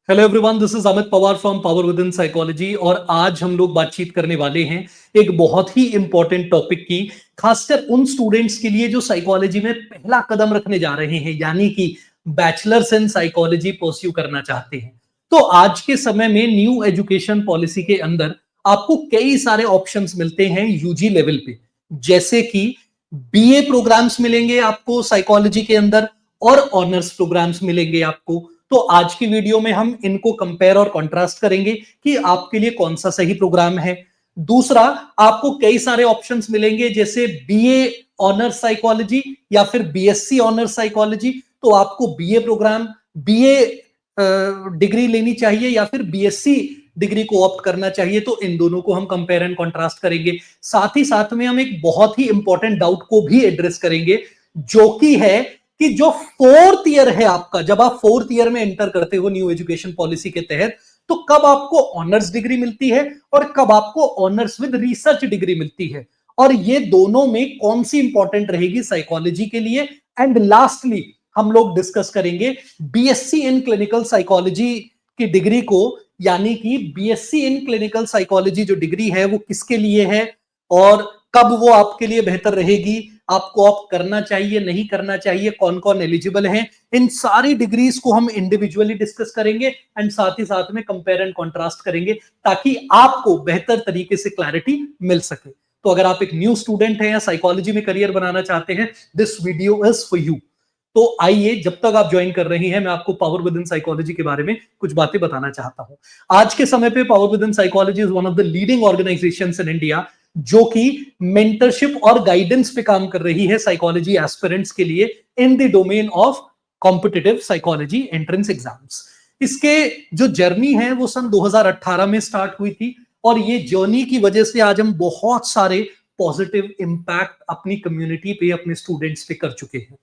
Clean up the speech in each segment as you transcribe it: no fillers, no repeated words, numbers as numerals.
Hello everyone, this is Amit Pawar from power within psychology. और आज हम लोग बातचीत करने वाले हैं एक बहुत ही इंपॉर्टेंट टॉपिक की, खासकर उन स्टूडेंट्स के लिए जो साइकोलॉजी में पहला कदम रखने जा रहे हैं, यानी कि बैचलर्स इन साइकोलॉजी परस्यू करना चाहते हैं। तो आज के समय में न्यू एजुकेशन पॉलिसी के अंदर आपको कई सारे ऑप्शंस मिलते हैं यूजी लेवल पे, जैसे कि बीए प्रोग्राम्स मिलेंगे आपको साइकोलॉजी के अंदर और ऑनर्स प्रोग्राम्स मिलेंगे आपको। तो आज की वीडियो में हम इनको कंपेयर और कंट्रास्ट करेंगे कि आपके लिए कौन सा सही प्रोग्राम है। दूसरा, आपको कई सारे ऑप्शंस मिलेंगे जैसे बीए ऑनर्स साइकोलॉजी या फिर बीएससी ऑनर्स साइकोलॉजी। तो आपको बीए प्रोग्राम, बीए डिग्री लेनी चाहिए या फिर बीएससी डिग्री को ऑप्ट करना चाहिए। तो इन दोनों को हम कंपेयर एंड कंट्रास्ट करेंगे। साथ ही साथ में हम एक बहुत ही इंपॉर्टेंट डाउट को भी एड्रेस करेंगे, जो कि है कि जो फोर्थ ईयर है आपका, जब आप फोर्थ ईयर में एंटर करते हो न्यू एजुकेशन पॉलिसी के तहत, तो कब आपको ऑनर्स डिग्री मिलती है और कब आपको ऑनर्स विद रिसर्च डिग्री मिलती है, और ये दोनों में कौन सी इंपॉर्टेंट रहेगी साइकोलॉजी के लिए। एंड लास्टली हम लोग डिस्कस करेंगे बीएससी इन क्लिनिकल साइकोलॉजी की डिग्री को, यानी कि बीएससी इन क्लिनिकल साइकोलॉजी जो डिग्री है वो किसके लिए है और कब वो आपके लिए बेहतर रहेगी, आपको ऑप्ट करना चाहिए नहीं करना चाहिए, कौन कौन एलिजिबल हैं। इन सारी डिग्रीज को हम इंडिविजुअली डिस्कस करेंगे एंड साथ ही साथ में कंपेयर एंड कंट्रास्ट करेंगे, ताकि आपको बेहतर तरीके से क्लैरिटी मिल सके। तो अगर आप एक न्यू स्टूडेंट हैं या साइकोलॉजी में करियर बनाना चाहते हैं, this video is for you. तो आइए, जब तक आप ज्वाइन कर रही हैं, मैं आपको पावर विद इन साइकोलॉजी के बारे में कुछ बातें बताना चाहता हूं। आज के समय पे power within psychology is one of the leading organisations in India, जो कि मेंटरशिप और गाइडेंस पे काम कर रही है साइकोलॉजी एस्पिरेंट्स के लिए in the domain of competitive psychology entrance exams. इसके जो जर्नी है वो सन 2018 में स्टार्ट हुई थी, और ये जर्नी की वजह से आज हम बहुत सारे पॉजिटिव इंपैक्ट अपनी कम्युनिटी पे, अपने स्टूडेंट्स पे कर चुके हैं,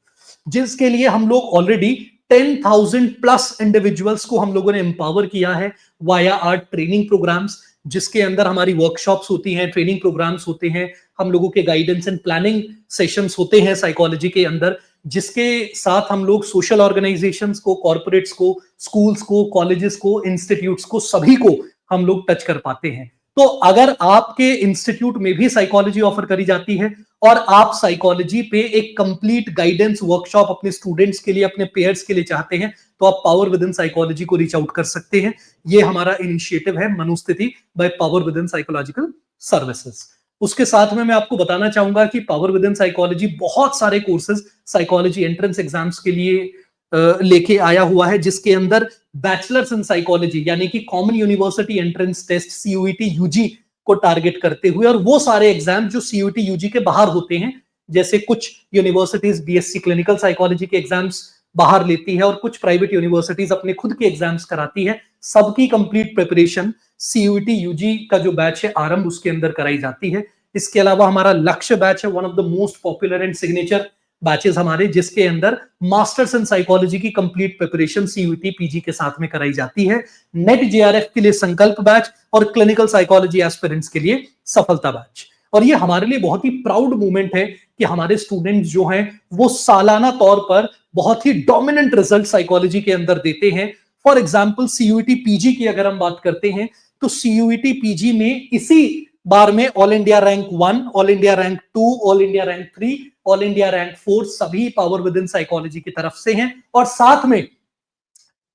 जिसके लिए हम लोग ऑलरेडी 10,000 प्लस इंडिविजुअल्स को हम लोगों ने एम्पावर किया है वाया आर ट्रेनिंग प्रोग्राम्स, जिसके अंदर हमारी वर्कशॉप्स होती हैं, ट्रेनिंग प्रोग्राम्स होते हैं, हम लोगों के गाइडेंस एंड प्लानिंग सेशंस होते हैं साइकोलॉजी के अंदर, जिसके साथ हम लोग सोशल ऑर्गेनाइजेशंस को, कॉर्पोरेट्स को, स्कूल्स को, कॉलेजेस को, इंस्टीट्यूट्स को, सभी को हम लोग टच कर पाते हैं। तो अगर आपके इंस्टीट्यूट में भी साइकोलॉजी ऑफर करी जाती है और आप साइकोलॉजी पे एक कंप्लीट गाइडेंस वर्कशॉप अपने स्टूडेंट्स के लिए, अपने पेयर्स के लिए चाहते हैं, तो आप पावर विद इन साइकोलॉजी को रीच आउट कर सकते हैं। ये हमारा इनिशिएटिव है Manusthiti by power within psychological services. उसके साथ में मैं आपको बताना चाहूंगा कि पावर विद इन साइकोलॉजी बहुत सारे कोर्सेज साइकोलॉजी एंट्रेंस एग्जाम्स के लिए लेके आया हुआ है, जिसके अंदर बैचलर्स इन साइकोलॉजी यानी कि common university entrance test CUET UG को टारगेट करते हुए, और वो सारे एग्जाम जो सीयूईटी यूजी के बाहर होते हैं, जैसे कुछ यूनिवर्सिटीज बीएससी क्लिनिकल साइकोलॉजी के एग्जाम्स बाहर लेती है और कुछ प्राइवेट यूनिवर्सिटीज अपने खुद के एग्जाम्स कराती है, सबकी कंप्लीट प्रिपरेशन सीयूईटी यूजी का जो बैच है आरंभ, उसके अंदर कराई जाती है। इसके अलावा हमारा लक्ष्य बैच है one of the most popular and signature batches हमारे, जिसके अंदर मास्टर्स इन साइकोलॉजी की कंप्लीट प्रिपरेशन सीयूईटी पीजी के साथ में कराई जाती है। नेट जेआरएफ के लिए संकल्प बैच और क्लिनिकल साइकोलॉजी एस्पिरेंट्स के लिए सफलता बैच। और ये हमारे लिए बहुत ही प्राउड मोमेंट है कि हमारे स्टूडेंट्स जो हैं वो सालाना तौर पर बहुत ही डोमिनेंट रिजल्ट साइकोलॉजी के अंदर देते हैं। फॉर एग्जाम्पल सीयूईटी पीजी की अगर हम बात करते हैं, तो सीयूईटी पीजी में इसी बार में all India rank 1, all India rank 2, all India rank 3, all India rank 4 सभी पावर विद इन साइकोलॉजी की तरफ से हैं। और साथ में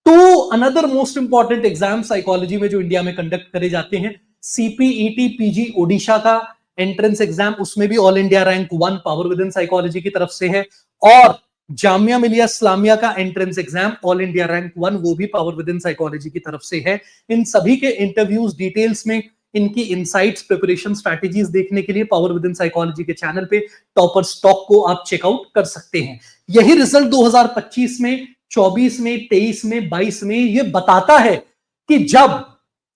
to another most important exam psychology में जो इंडिया में कंडक्ट करे जाते हैं, सीपीईटी पीजी ओडिशा का एंट्रेंस एग्जाम, उसमें भी all India rank 1 power within psychology की तरफ से है। और जामिया मिलिया इस्लामिया का entrance exam all India rank 1, वो भी पावर विद इन साइकोलॉजी की तरफ से है। इन सभी के इंटरव्यूज डिटेल्स में, इनकी इनसाइट्स, प्रिपरेशन स्ट्रैटेजीज देखने के लिए पावर विद इन साइकोलॉजी के चैनल पे टॉपर स्टॉक को आप चेकआउट कर सकते हैं। यही रिजल्ट 2025 में, 24 में, 23 में, 22 में ये बताता है कि जब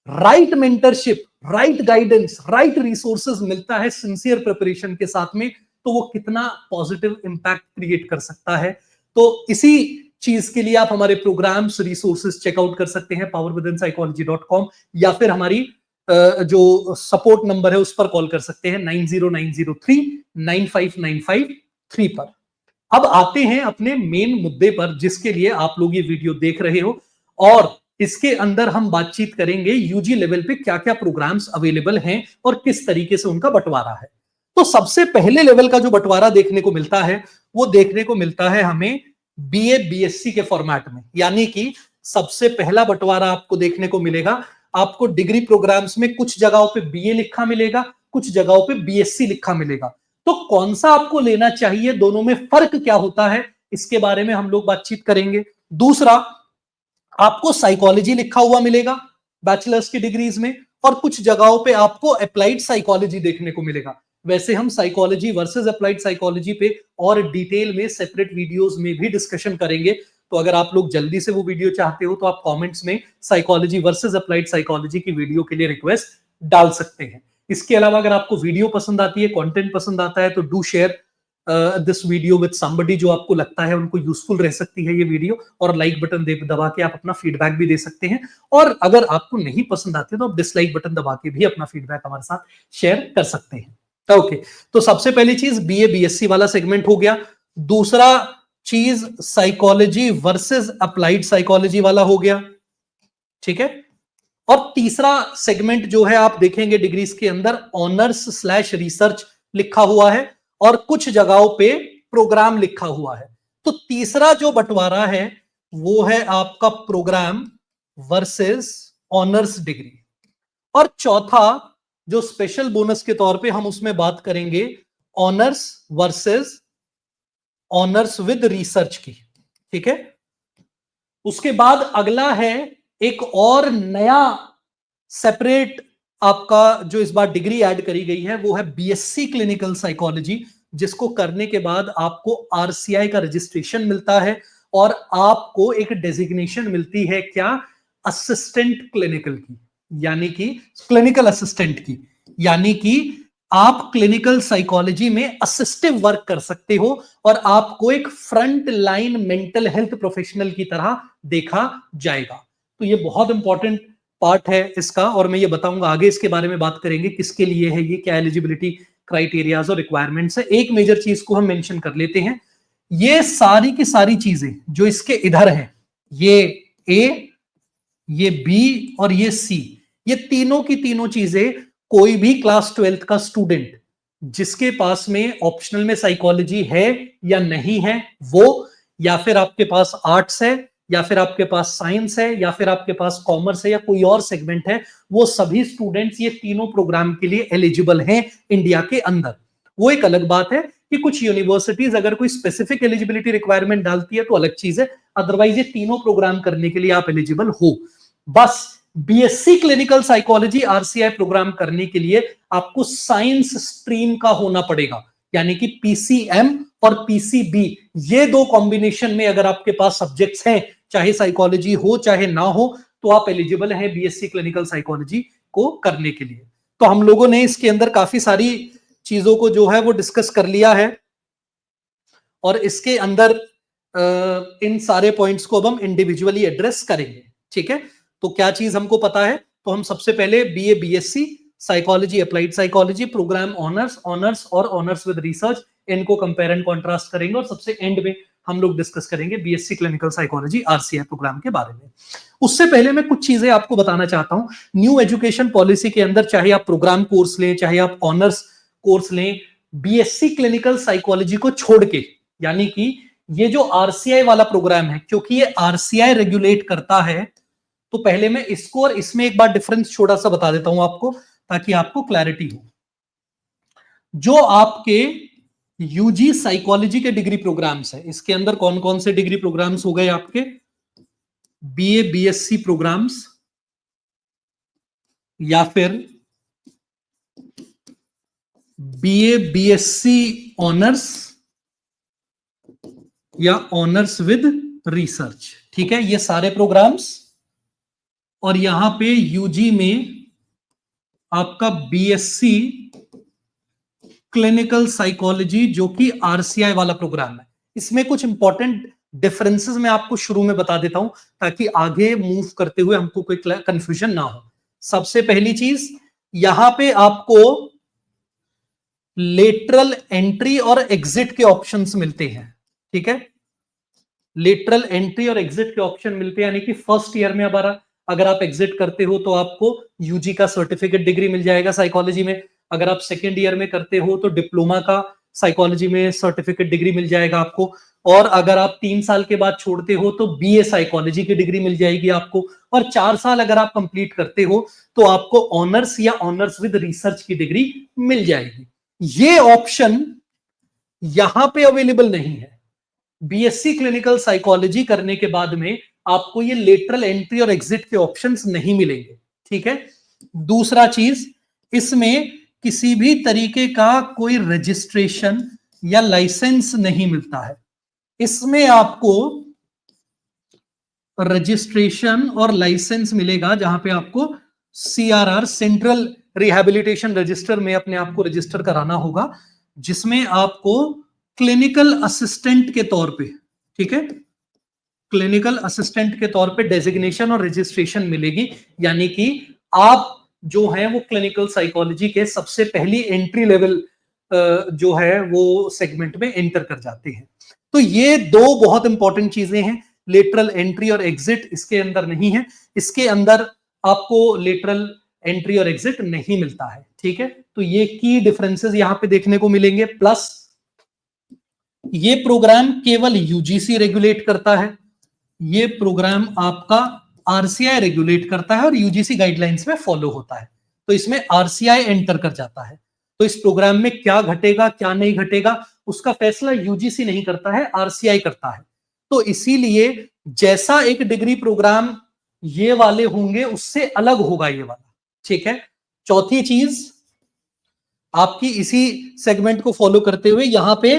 right mentorship, right guidance, right resources मिलता है सिंसियर प्रिपरेशन के साथ में, तो वो कितना पॉजिटिव इंपैक्ट क्रिएट कर सकता है। तो इसी चीज के लिए आप हमारे प्रोग्राम्स, रिसोर्सेज चेकआउट कर सकते हैं powerwithinpsychology.com, या फिर हमारी जो सपोर्ट नंबर है उस पर कॉल कर सकते हैं 9090395953 पर। अब आते हैं अपने मेन मुद्दे पर, जिसके लिए आप लोग ये वीडियो देख रहे हो। और इसके अंदर हम बातचीत करेंगे यूजी लेवल पे क्या क्या प्रोग्राम्स अवेलेबल हैं और किस तरीके से उनका बंटवारा है। तो सबसे पहले लेवल का जो बंटवारा देखने को मिलता है वो देखने को मिलता है हमें बीए बीएससी के फॉर्मेट में, यानी कि सबसे पहला बंटवारा आपको देखने को मिलेगा। आपको डिग्री प्रोग्राम्स में कुछ जगहों पे बीए लिखा मिलेगा, कुछ जगहों पे बीएससी लिखा मिलेगा। तो कौन सा आपको लेना चाहिए, दोनों में फर्क क्या होता है, इसके बारे में हम लोग बातचीत करेंगे। दूसरा, आपको साइकोलॉजी लिखा हुआ मिलेगा बैचलर्स की डिग्रीज में, और कुछ जगहों पे आपको अप्लाइड साइकोलॉजी देखने को मिलेगा। वैसे हम साइकोलॉजी वर्सेस अप्लाइड साइकोलॉजी पे और डिटेल में सेपरेट वीडियोस में भी डिस्कशन करेंगे। तो अगर आप लोग जल्दी से वो वीडियो चाहते हो तो आप कमेंट्स में साइकोलॉजी वर्सेस अप्लाइड साइकोलॉजी की वीडियो के लिए रिक्वेस्ट डाल सकते हैं। इसके अलावा अगर आपको वीडियो पसंद आती है, कंटेंट पसंद आता है, तो do share this video with somebody जो आपको लगता है उनको यूजफुल रह सकती है ये वीडियो, और लाइक बटन दबा के आप अपना फीडबैक भी दे सकते हैं। और अगर आपको नहीं पसंद आती तो आप डिसलाइक बटन दबा के भी अपना फीडबैक हमारे साथ शेयर कर सकते हैं। ओके, तो सबसे पहली चीज बीए बीएससी वाला सेगमेंट हो गया। दूसरा चीज साइकोलॉजी वर्सेस अप्लाइड साइकोलॉजी वाला हो गया, ठीक है। और तीसरा सेगमेंट जो है आप देखेंगे डिग्रीज के अंदर ऑनर्स स्लैश रिसर्च लिखा हुआ है और कुछ जगहों पे प्रोग्राम लिखा हुआ है। तो तीसरा जो बंटवारा है वो है आपका प्रोग्राम वर्सेस ऑनर्स डिग्री। और चौथा जो स्पेशल बोनस के तौर पे हम उसमें बात करेंगे honours versus honours with research की, ठीक है। उसके बाद अगला है एक और नया सेपरेट आपका जो इस बार डिग्री ऐड करी गई है वो है बीएससी क्लिनिकल साइकोलॉजी, जिसको करने के बाद आपको आरसीआई का रजिस्ट्रेशन मिलता है और आपको एक डेजिग्नेशन मिलती है क्या, असिस्टेंट क्लिनिकल की, यानी कि क्लिनिकल असिस्टेंट की, यानी कि आप क्लिनिकल साइकोलॉजी में असिस्टिव वर्क कर सकते हो और आपको एक front line mental health professional की तरह देखा जाएगा। तो ये बहुत इंपॉर्टेंट पार्ट है इसका, और मैं ये बताऊंगा आगे इसके बारे में बात करेंगे किसके लिए है ये, क्या एलिजिबिलिटी क्राइटेरियाज और रिक्वायरमेंट्स है। एक मेजर चीज को हम मेंशन कर लेते हैं, ये सारी की सारी चीजें जो इसके इधर है, ये ए, ये बी और ये सी, ये तीनों की तीनों चीजें कोई भी क्लास 12th का स्टूडेंट जिसके पास में ऑप्शनल में साइकोलॉजी है या नहीं है वो, या फिर आपके पास आर्ट्स है, या फिर आपके पास साइंस है, या फिर आपके पास कॉमर्स है, या कोई और सेगमेंट है, वो सभी स्टूडेंट्स ये तीनों प्रोग्राम के लिए एलिजिबल हैं इंडिया के अंदर। वो एक अलग बात है कि कुछ यूनिवर्सिटीज अगर कोई स्पेसिफिक एलिजिबिलिटी रिक्वायरमेंट डालती है तो अलग चीज है, अदरवाइज ये तीनों प्रोग्राम करने के लिए आप एलिजिबल हो। बस BSc clinical psychology RCI program करने के लिए आपको साइंस स्ट्रीम का होना पड़ेगा, यानी कि पीसीएम और पीसीबी, ये दो कॉम्बिनेशन में अगर आपके पास सब्जेक्ट्स हैं, चाहे साइकोलॉजी हो चाहे ना हो, तो आप एलिजिबल हैं बीएससी क्लिनिकल साइकोलॉजी को करने के लिए। तो हम लोगों ने इसके अंदर काफी सारी चीजों को जो है वो डिस्कस कर लिया है, और इसके अंदर इन सारे पॉइंट्स को अब हम इंडिविजुअली एड्रेस करेंगे, ठीक है। तो क्या चीज हमको पता है, तो हम सबसे पहले BA BSc psychology applied psychology program honours, honours और ऑनर्स विद रिसर्च, इनको कंपेयर एंड कॉन्ट्रास्ट करेंगे, और सबसे एंड में हम लोग डिस्कस करेंगे BSc clinical psychology RCI program के बारे में। उससे पहले मैं कुछ चीजें आपको बताना चाहता हूं। न्यू एजुकेशन पॉलिसी के अंदर चाहे आप प्रोग्राम कोर्स लें चाहे आप ऑनर्स कोर्स लें, बीएससी क्लिनिकल साइकोलॉजी को छोड़ के, यानी कि ये जो आरसीआई वाला प्रोग्राम है, क्योंकि ये आरसीआई रेगुलेट करता है, तो पहले मैं इसको और इसमें एक बार डिफरेंस छोटा सा बता देता हूं आपको, ताकि आपको क्लैरिटी हो। जो आपके यूजी साइकोलॉजी के डिग्री प्रोग्राम्स है, इसके अंदर कौन कौन से डिग्री प्रोग्राम्स हो गए आपके, बीए बीएससी प्रोग्राम्स, या फिर बीए बीएससी ऑनर्स, या ऑनर्स विद रिसर्च, ठीक है, ये सारे प्रोग्राम्स। और यहां पे यूजी में आपका बीएससी क्लिनिकल साइकोलॉजी जो कि आरसीआई वाला प्रोग्राम है। इसमें कुछ इंपॉर्टेंट डिफरेंसेस मैं आपको शुरू में बता देता हूं ताकि आगे मूव करते हुए हमको कोई कंफ्यूजन ना हो। सबसे पहली चीज, यहां पे आपको लेटरल एंट्री और एग्जिट के ऑप्शंस मिलते हैं, ठीक है। लेटरल एंट्री और एग्जिट के ऑप्शन मिलते हैं, यानी कि फर्स्ट ईयर में हमारा अगर आप एग्जिट करते हो तो आपको यूजी का सर्टिफिकेट डिग्री मिल जाएगा साइकोलॉजी में। अगर आप सेकेंड ईयर में करते हो तो डिप्लोमा का साइकोलॉजी में सर्टिफिकेट डिग्री मिल जाएगा आपको। और अगर आप 3 साल के बाद छोड़ते हो तो बीए साइकोलॉजी की डिग्री मिल जाएगी आपको। और 4 साल अगर आप कंप्लीट करते हो तो आपको ऑनर्स या ऑनर्स विद रिसर्च की डिग्री मिल जाएगी। ये ऑप्शन यहां पे अवेलेबल नहीं है। बीएससी क्लिनिकल साइकोलॉजी करने के बाद में आपको ये लेटरल एंट्री और एग्जिट के ऑप्शंस नहीं मिलेंगे, ठीक है। दूसरा चीज, इसमें किसी भी तरीके का कोई रजिस्ट्रेशन या लाइसेंस नहीं मिलता है। इसमें आपको रजिस्ट्रेशन और लाइसेंस मिलेगा जहां पे आपको सीआरआर सेंट्रल रिहैबिलिटेशन रजिस्टर में अपने आप को रजिस्टर कराना होगा, जिसमें आपको क्लिनिकल असिस्टेंट के तौर पे, ठीक है, क्लिनिकल असिस्टेंट के तौर पे डेजिग्नेशन और रजिस्ट्रेशन मिलेगी। यानी कि आप जो है वो क्लिनिकल साइकोलॉजी के सबसे पहली एंट्री लेवल जो है वो सेगमेंट में एंटर कर जाते हैं। तो ये दो बहुत इंपॉर्टेंट चीजें हैं। लेटरल एंट्री और एग्जिट इसके अंदर नहीं है, इसके अंदर आपको लेटरल एंट्री और एग्जिट नहीं मिलता है, ठीक है। तो ये की डिफरेंसेस यहां पे देखने को मिलेंगे। प्लस ये प्रोग्राम केवल यूजीसी रेगुलेट करता है, ये प्रोग्राम आपका आरसीआई रेगुलेट करता है और यूजीसी गाइडलाइंस में फॉलो होता है। तो इसमें आरसीआई एंटर कर जाता है। तो इस प्रोग्राम में क्या घटेगा क्या नहीं घटेगा उसका फैसला यूजीसी नहीं करता है, आरसीआई करता है। तो इसीलिए जैसा एक डिग्री प्रोग्राम ये वाले होंगे उससे अलग होगा ये वाला, ठीक है। चौथी चीज आपकी इसी सेगमेंट को फॉलो करते हुए यहां पे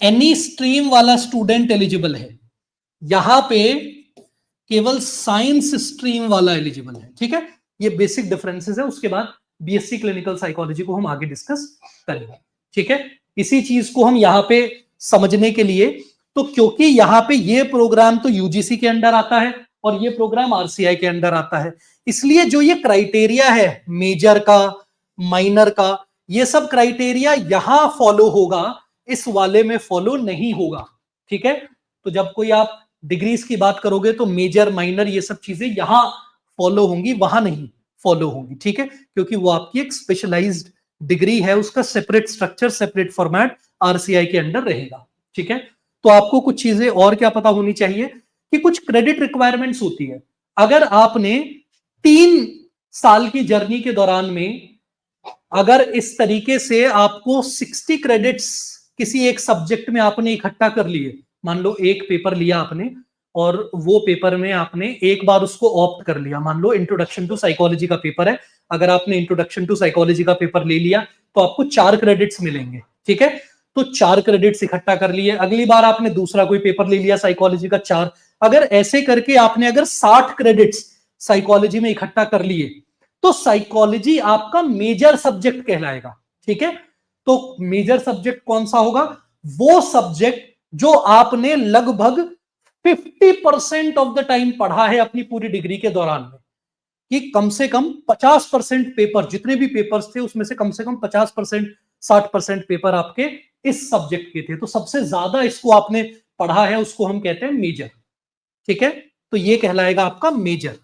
एनी स्ट्रीम वाला स्टूडेंट एलिजिबल है, यहां पे केवल साइंस स्ट्रीम वाला एलिजिबल है, ठीक है। ये बेसिक डिफरेंसेस है, उसके बाद बीएससी क्लिनिकल साइकोलॉजी को हम आगे डिस्कस करेंगे, ठीक है। इसी चीज को हम यहां पे समझने के लिए, तो क्योंकि यहां पे ये प्रोग्राम तो यूजीसी के अंडर आता है और ये प्रोग्राम आरसीआई के अंडर आता है, इसलिए जो ये क्राइटेरिया है मेजर का माइनर का, ये सब क्राइटेरिया यहां फॉलो होगा, इस वाले में फॉलो नहीं होगा, ठीक है। तो जब कोई आप डिग्रीज की बात करोगे तो मेजर माइनर ये सब चीजें यहां फॉलो होंगी, वहां नहीं फॉलो होंगी, ठीक है। क्योंकि वो आपकी एक स्पेशलाइज्ड डिग्री है, उसका separate structure separate format RCI के अंडर रहेगा, ठीक है। तो आपको कुछ चीजें और क्या पता होनी चाहिए कि कुछ क्रेडिट रिक्वायरमेंट्स होती है। अगर आपने 3 साल की जर्नी के दौरान में अगर इस तरीके से आपको 60 क्रेडिट्स किसी एक सब्जेक्ट में आपने इकट्ठा कर लिए, मान लो एक पेपर लिया आपने और वो पेपर में आपने एक बार उसको ऑप्ट कर लिया, मान लो इंट्रोडक्शन टू साइकोलॉजी का पेपर है, अगर आपने इंट्रोडक्शन टू साइकोलॉजी का पेपर ले लिया तो आपको 4 क्रेडिट्स मिलेंगे, ठीक है। तो 4 क्रेडिट्स इकट्ठा कर लिए, अगली बार आपने दूसरा कोई पेपर ले लिया साइकोलॉजी का 4, अगर ऐसे करके आपने अगर 60 क्रेडिट्स साइकोलॉजी में इकट्ठा कर लिए तो साइकोलॉजी आपका मेजर सब्जेक्ट कहलाएगा, ठीक है। तो मेजर सब्जेक्ट कौन सा होगा? वो सब्जेक्ट जो आपने लगभग 50% ऑफ द टाइम पढ़ा है अपनी पूरी डिग्री के दौरान में, कि कम से कम 50% पेपर, जितने भी पेपर्स थे उसमें से कम 50%, 60% पेपर आपके इस सब्जेक्ट के थे। तो सबसे ज्यादा इसको आपने पढ़ा है, उसको हम कहते हैं मेजर, ठीक है। तो ये कहलाएगा आपका मेजर।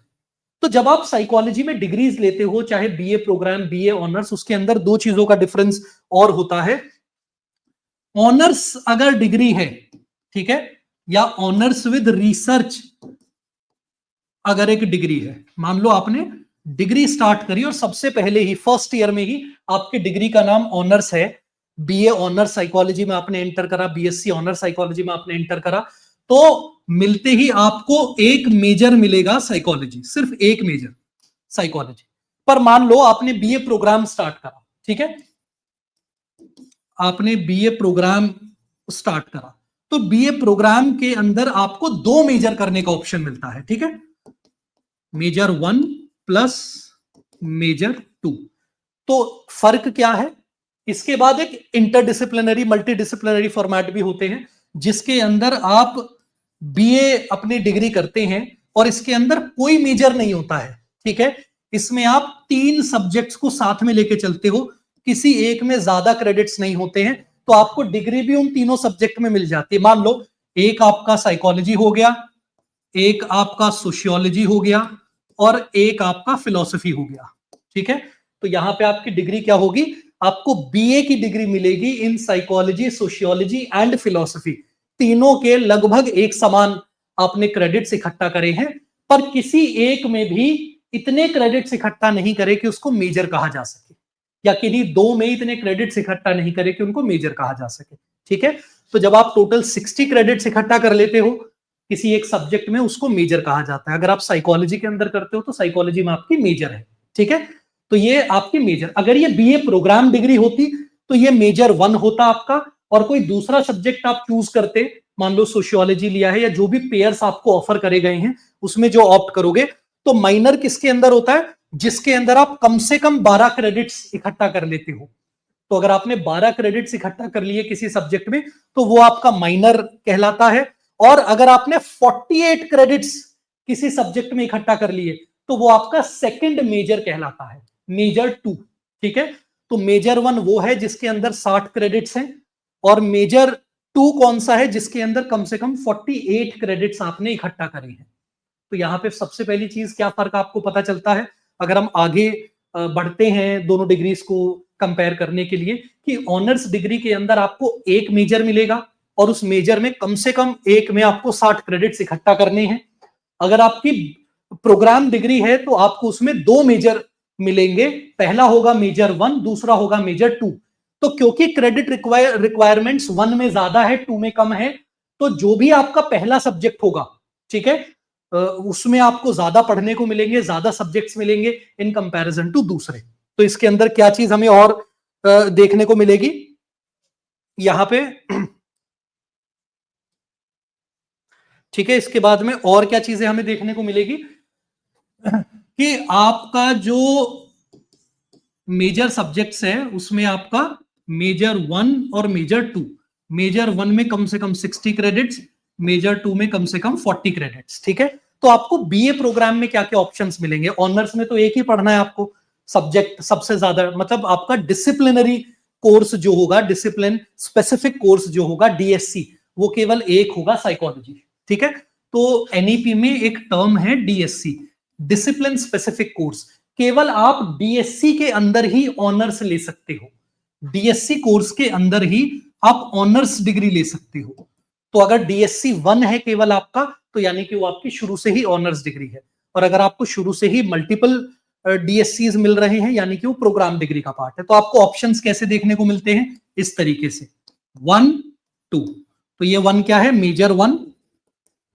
तो जब आप साइकोलॉजी में डिग्रीज लेते हो, चाहे बीए प्रोग्राम बीए ऑनर्स, उसके अंदर 2 चीजों का डिफरेंस और होता है। ऑनर्स अगर डिग्री है, ठीक है, या ऑनर्स विद रिसर्च अगर एक डिग्री है, मान लो आपने डिग्री स्टार्ट करी और सबसे पहले ही फर्स्ट ईयर में ही आपके डिग्री का नाम ऑनर्स है, बीए ऑनर्स साइकोलॉजी में आपने एंटर करा, बीएससी ऑनर्स साइकोलॉजी में आपने एंटर करा, तो मिलते ही आपको एक मेजर मिलेगा साइकोलॉजी, सिर्फ एक मेजर साइकोलॉजी। पर मान लो आपने बीए प्रोग्राम स्टार्ट करा, ठीक है, आपने बीए प्रोग्राम स्टार्ट करा, तो बीए प्रोग्राम के अंदर आपको 2 मेजर करने का ऑप्शन मिलता है, ठीक है, मेजर 1 प्लस मेजर 2। तो फर्क क्या है? इसके बाद एक इंटरडिसिप्लिनरी मल्टीडिसिप्लिनरी फॉर्मेट भी होते हैं, जिसके अंदर आप बीए अपनी डिग्री करते हैं और इसके अंदर कोई मेजर नहीं होता है, ठीक है। इसमें आप 3 सब्जेक्ट्स को साथ में लेके चलते हो, किसी एक में ज्यादा क्रेडिट्स नहीं होते हैं, तो आपको डिग्री भी उन तीनों सब्जेक्ट में मिल जाती है। मान लो एक आपका साइकोलॉजी हो गया, एक आपका सोशियोलॉजी हो गया और एक आपका फिलॉसफी हो गया। ठीक है, तो यहां पे आपकी डिग्री क्या होगी, आपको बीए की डिग्री मिलेगी in psychology, sociology and philosophy. तीनों के लगभग एक समान आपने क्रेडिट्स इकट्ठा करे हैं, पर किसी एक में भी इतने क्रेडिट्स इकट्ठा नहीं करे कि उसको मेजर कहा जा सके, या किन्हीं दो में इतने क्रेडिट्स इकट्ठा नहीं करे कि उनको मेजर कहा जा सके। ठीक है, तो जब आप टोटल 60 क्रेडिट्स इकट्ठा कर लेते हो किसी एक सब्जेक्ट में, उसको मेजर कहा जाता है। अगर आप साइकोलॉजी के अंदर करते हो तो साइकोलॉजी में आपकी मेजर है। ठीक है, तो ये आपकी मेजर, अगर ये बीए प्रोग्राम डिग्री होती तो ये मेजर 1 होता आपका, और कोई दूसरा सब्जेक्ट आप चूज करते, मान लो सोशियोलॉजी लिया है या जो भी पेयर्स आपको ऑफर करे गए हैं उसमें जो ऑप्ट करोगे, तो माइनर किसके अंदर होता है, जिसके अंदर आप कम से कम 12 क्रेडिट्स इकट्ठा कर लेते हो। तो अगर आपने 12 क्रेडिट्स इकट्ठा कर लिए किसी सब्जेक्ट में तो वो आपका माइनर कहलाता है, और अगर आपने 48 क्रेडिट्स किसी सब्जेक्ट में इकट्ठा कर लिए तो वो आपका सेकंड मेजर कहलाता है, मेजर 2। ठीक है, तो मेजर 1 वो है जिसके अंदर 60 क्रेडिट्स हैं, और मेजर 2 कौन सा है, जिसके अंदर कम से कम 48 क्रेडिट्स आपने इकट्ठा करे हैं। तो यहां पे सबसे पहली चीज क्या फर्क आपको पता चलता है, अगर हम आगे बढ़ते हैं दोनों डिग्रीज को कंपेयर करने के लिए, कि ऑनर्स डिग्री के अंदर आपको एक मेजर मिलेगा और उस मेजर में कम से कम एक में आपको 60 क्रेडिट्स इकट्ठा करने हैं। अगर आपकी प्रोग्राम डिग्री है तो आपको उसमें दो मेजर मिलेंगे, पहला होगा मेजर 1, दूसरा होगा मेजर 2। तो क्योंकि क्रेडिट रिक्वायरमेंट्स 1 में ज्यादा है 2 में कम है, तो जो भी आपका पहला सब्जेक्ट होगा, ठीक है, उसमें आपको ज्यादा पढ़ने को मिलेंगे, ज्यादा सब्जेक्ट्स मिलेंगे इन कंपैरिजन टू दूसरे। तो इसके अंदर क्या चीज हमें और देखने को मिलेगी यहां पे, ठीक है, इसके बाद में और क्या चीजें हमें देखने को मिलेगी कि आपका जो मेजर सब्जेक्ट्स है उसमें आपका मेजर 1 और मेजर 2, मेजर 1 में कम से कम 60 क्रेडिट्स, मेजर 2 में कम से कम 40 क्रेडिट्स। ठीक है, तो आपको बीए प्रोग्राम में क्या क्या ऑप्शंस मिलेंगे, ऑनर्स में तो एक ही पढ़ना है आपको सब्जेक्ट, सबसे ज्यादा मतलब आपका डिसिप्लिनरी कोर्स जो होगा, डिसिप्लिन स्पेसिफिक कोर्स जो होगा डीएससी, वो केवल एक होगा, साइकोलॉजी। ठीक है, तो एनईपी में एक टर्म है डीएससी, डिसिप्लिन स्पेसिफिक कोर्स, केवल आप डीएससी के अंदर ही ऑनर्स ले सकते हो, डीएससी कोर्स के अंदर ही आप ऑनर्स डिग्री ले सकते हो। तो अगर डीएससी 1 है केवल आपका, तो यानी कि वो आपकी शुरू से ही ऑनर्स डिग्री है, और अगर आपको शुरू से ही मल्टीपल डीएससीज मिल रहे हैं यानी कि वो प्रोग्राम डिग्री का पार्ट है। तो आपको ऑप्शंस कैसे देखने को मिलते हैं, इस तरीके से 1 2, तो ये 1 क्या है, मेजर 1,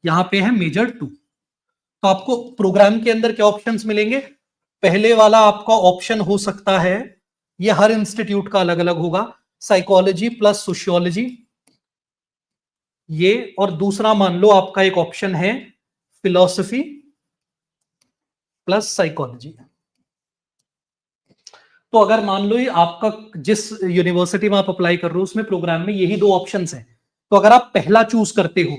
यहां पे है मेजर 2। तो आपको प्रोग्राम के अंदर क्या ऑप्शंस मिलेंगे, पहले वाला आपका ऑप्शन हो सकता है, ये हर इंस्टीट्यूट का अलग अलग होगा, साइकोलॉजी प्लस सोशियोलॉजी ये, और दूसरा मान लो आपका एक ऑप्शन है फिलॉसफी प्लस साइकोलॉजी। तो अगर मान लो ये आपका जिस यूनिवर्सिटी में आप अप्लाई कर रहे हो उसमें प्रोग्राम में यही दो ऑप्शंस हैं, तो अगर आप पहला चूज करते हो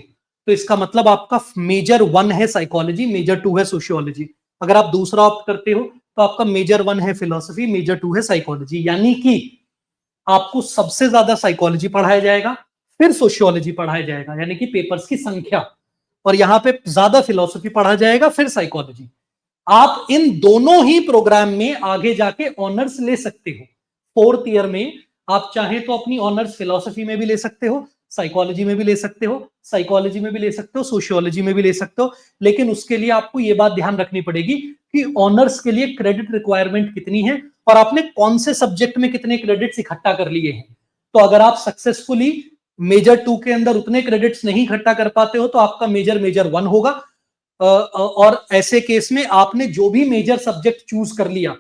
तो इसका मतलब आपका मेजर 1 है साइकोलॉजी, मेजर 2 है सोशियोलॉजी। अगर आप दूसरा ऑप्ट करते हो तो आपका मेजर 1 है फिलॉसफी, मेजर 2 है साइकोलॉजी, यानी कि आपको सबसे ज्यादा साइकोलॉजी पढ़ाया जाएगा, फिर सोशियोलॉजी पढ़ाया जाएगा, यानी कि पेपर्स की संख्या, और यहां पे ज्यादा फिलॉसफी पढ़ा जाएगा, फिर साइकोलॉजी। आप इन दोनों ही प्रोग्राम में आगे जाके ऑनर्स ले सकते हो। 4th ईयर में आप चाहे तो अपनी ऑनर्स फिलॉसफी में भी ले सकते हो, साइकोलॉजी में भी ले सकते हो, साइकोलॉजी में भी ले सकते हो, सोशियोलॉजी में भी ले सकते हो, लेकिन उसके लिए आपको यह बात ध्यान रखनी पड़ेगी कि ऑनर्स के लिए क्रेडिट रिक्वायरमेंट कितनी है और आपने कौन से सब्जेक्ट में कितने क्रेडिट्स इकट्ठा कर लिए हैं। तो अगर आप सक्सेसफुली मेजर 2 के अंदर उतने क्रेडिट्स नहीं इकट्ठा कर पाते हो तो आपका मेजर 1 होगा, और ऐसे केस में आपने जो भी मेजर सब्जेक्ट चूज कर लिया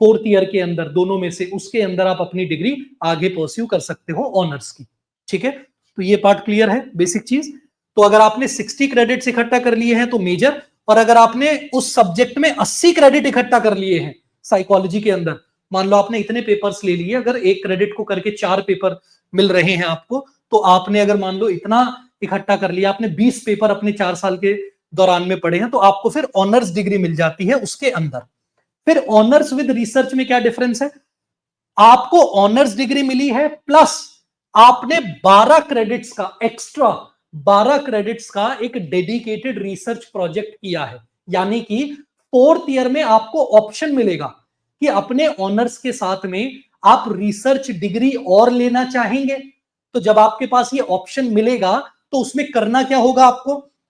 4th ईयर के अंदर दोनों में से, उसके अंदर आप अपनी डिग्री आगे परस्यू कर सकते हो ऑनर्स की। ठीक है, तो ये पार्ट क्लियर है, बेसिक चीज। तो अगर आपने 60 क्रेडिट्स इकट्ठा कर लिए हैं तो मेजर, और अगर आपने उस सब्जेक्ट में 80 क्रेडिट इकट्ठा कर लिए हैं साइकोलॉजी के अंदर, मान लो आपने इतने पेपर्स ले लिए, अगर एक क्रेडिट को करके 4 पेपर मिल रहे हैं आपको, तो आपने अगर मान लो इतना इकट्ठा कर लिया, आपने 20 पेपर अपने 4 साल के दौरान में पढ़े हैं, तो आपको फिर ऑनर्स डिग्री मिल जाती है उसके अंदर। फिर ऑनर्स विद रिसर्च में क्या डिफरेंस है, आपको ऑनर्स डिग्री मिली है प्लस आपने 12 क्रेडिट्स का एक्स्ट्रा 12 क्रेडिट्स का एक डेडिकेटेड रिसर्च प्रोजेक्ट किया है। यानी कि 4th ईयर में आपको ऑप्शन मिलेगा कि अपने ऑनर्स के साथ में आप रिसर्च डिग्री और लेना चाहेंगे। तो जब आपके पास ये ऑप्शन मिलेगा तो उसमें करना क्या होगा,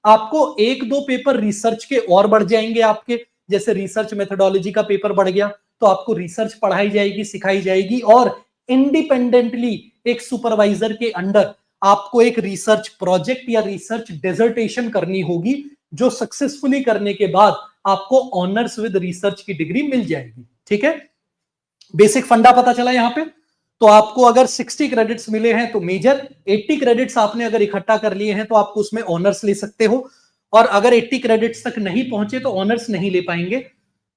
आपको एक दो पेपर रिसर्च के और बढ़ जाएंगे आपके। जैसे रिसर्च मेथोडोलॉजी का पेपर बढ़ गया तो आपको रिसर्च पढ़ाई जाएगी, सिखाई जाएगी, और इंडिपेंडेंटली एक सुपरवाइजर के अंडर आपको एक रिसर्च प्रोजेक्ट या रिसर्च डिसर्टेशन करनी होगी, जो सक्सेसफुली करने के बाद आपको ऑनर्स विद रिसर्च की डिग्री मिल जाएगी। ठीक है, बेसिक फंडा पता चला यहां पे। तो आपको अगर 60 क्रेडिट्स मिले हैं तो मेजर, 80 क्रेडिट्स आपने अगर इकट्ठा कर लिए हैं तो आपको उसमें ऑनर्स ले सकते हो, और अगर 80 क्रेडिट्स तक नहीं पहुंचे तो ऑनर्स नहीं ले पाएंगे।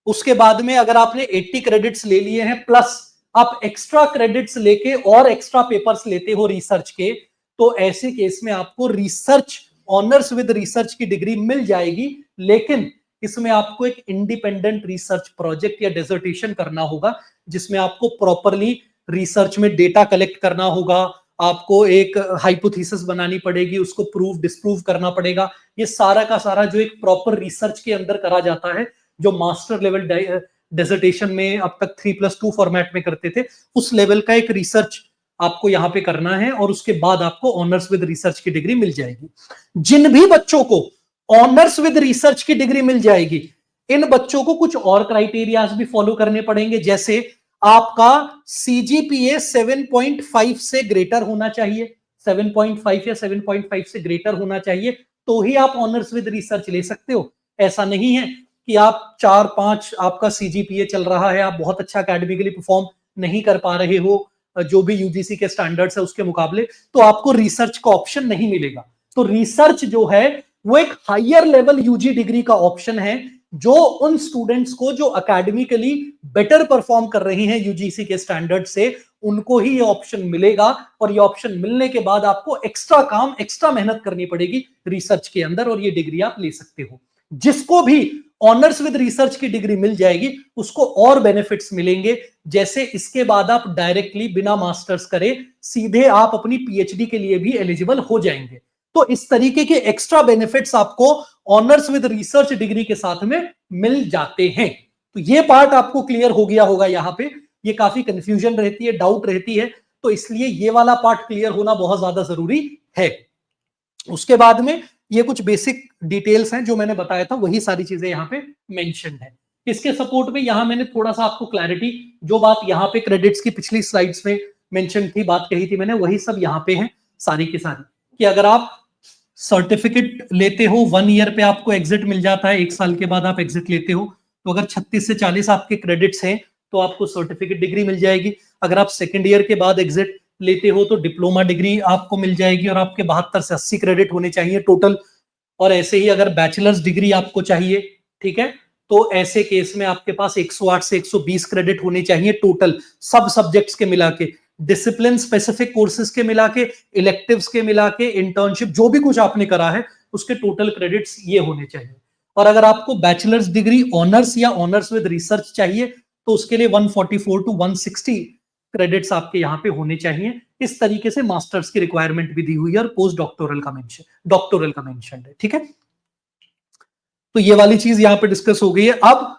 उसके बाद में अगर आपने 80 क्रेडिट्स ले लिए हैं प्लस आप एक्स्ट्रा क्रेडिट्स लेके और एक्स्ट्रा पेपर्स लेते हो रिसर्च के, तो ऐसे केस में आपको रिसर्च ऑनर्स विद रिसर्च की डिग्री मिल जाएगी। लेकिन इसमें आपको एक इंडिपेंडेंट रिसर्च प्रोजेक्ट या डिसर्टेशन करना होगा, जिसमें आपको प्रॉपरली रिसर्च में डेटा कलेक्ट करना होगा, आपको एक हाइपोथेसिस बनानी पड़ेगी, उसको प्रूव डिस्प्रूव करना पड़ेगा। ये सारा का सारा जो एक प्रॉपर रिसर्च के अंदर करा जाता है, जो मास्टर लेवल डिसर्टेशन में अब तक 3+2 फॉर्मेट में करते थे, उस लेवल का एक रिसर्च आपको यहां पे करना है, और उसके बाद आपको ऑनर्स विद रिसर्च की डिग्री मिल जाएगी। जिन भी बच्चों को ऑनर्स विद रिसर्च की डिग्री मिल जाएगी, इन बच्चों को कुछ और क्राइटेरियाज भी फॉलो करने पड़ेंगे। जैसे आपका सीजीपीए 7.5 से ग्रेटर होना चाहिए, 7.5 या 7.5 से ग्रेटर होना चाहिए, तो ही आप ऑनर्स विद रिसर्च ले सकते हो। ऐसा नहीं है कि आप 4-5 आपका सीजीपीए चल रहा है, आप बहुत अच्छा एकेडमिकली परफॉर्म नहीं कर पा रहे हो जो भी यूजीसी के स्टैंडर्ड्स है उसके मुकाबले, तो आपको रिसर्च का ऑप्शन नहीं मिलेगा। तो रिसर्च जो है वो एक हायर लेवल यूजी डिग्री का ऑप्शन है, जो उन स्टूडेंट्स को जो एकेडमिकली बेटर परफॉर्म कर रहे हैं यूजीसी के स्टैंडर्ड से, उनको ही ये ऑप्शन मिलेगा। और ये ऑप्शन मिलने के बाद आपको एक्स्ट्रा काम, एक्स्ट्रा मेहनत करनी पड़ेगी रिसर्च के अंदर, और ये डिग्री आप ले सकते हो। जिसको भी ऑनर्स विद रिसर्च की डिग्री मिल जाएगी उसको और बेनिफिट्स मिलेंगे। जैसे इसके बाद आप डायरेक्टली बिना मास्टर्स करे सीधे आप अपनी पीएचडी के लिए भी एलिजिबल हो जाएंगे। तो इस तरीके के एक्स्ट्रा बेनिफिट्स आपको ऑनर्स विद रिसर्च डिग्री के साथ में मिल जाते हैं। तो ये पार्ट आपको क्लियर हो गया होगा। यहां पे ये काफी कंफ्यूजन रहती है, डाउट रहती है, तो इसलिए ये वाला पार्ट क्लियर होना बहुत ज्यादा जरूरी है। उसके बाद में ये कुछ बेसिक डिटेल्स हैं जो मैंने बताया था, वही सारी चीजें यहाँ पे मेंशन है। इसके सपोर्ट में यहाँ मैंने थोड़ा सा आपको क्लैरिटी, जो बात यहाँ पे क्रेडिट्स की पिछली स्लाइड्स में मेंशन थी, बात कही थी मैंने, वही सब यहाँ पे है सारी की सारी। कि अगर आप सर्टिफिकेट लेते हो 1 ईयर पे आपको एग्जिट मिल जाता है, 1 साल के बाद आप एग्जिट लेते हो, तो अगर 36 से 40 आपके क्रेडिट्स हैं तो आपको सर्टिफिकेट डिग्री मिल जाएगी। अगर आप सेकेंड ईयर के बाद एग्जिट लेते हो तो डिप्लोमा डिग्री आपको मिल जाएगी, और आपके 72 से 80 क्रेडिट होने चाहिए टोटल। और ऐसे ही अगर बैचलर्स डिग्री आपको चाहिए, ठीक है, तो ऐसे केस में आपके पास 108 से 120 क्रेडिट होने चाहिए टोटल, सब सब्जेक्ट्स के मिला के, डिसिप्लिन स्पेसिफिक कोर्सेज के मिला के, इलेक्टिव्स के मिला के, इंटर्नशिप, जो भी कुछ आपने करा है उसके टोटल क्रेडिट्स ये होने चाहिए। और अगर आपको बैचलर्स डिग्री ऑनर्स या ऑनर्स विद रिसर्च चाहिए तो उसके लिए 144 to 160 क्रेडिट्स आपके यहाँ पे होने चाहिए। इस तरीके से मास्टर्स की रिक्वायरमेंट भी दी हुई है, और पोस्ट डॉक्टोरल का मेंशन है। ठीक है, तो ये वाली चीज यहाँ पे डिस्कस हो गई है। अब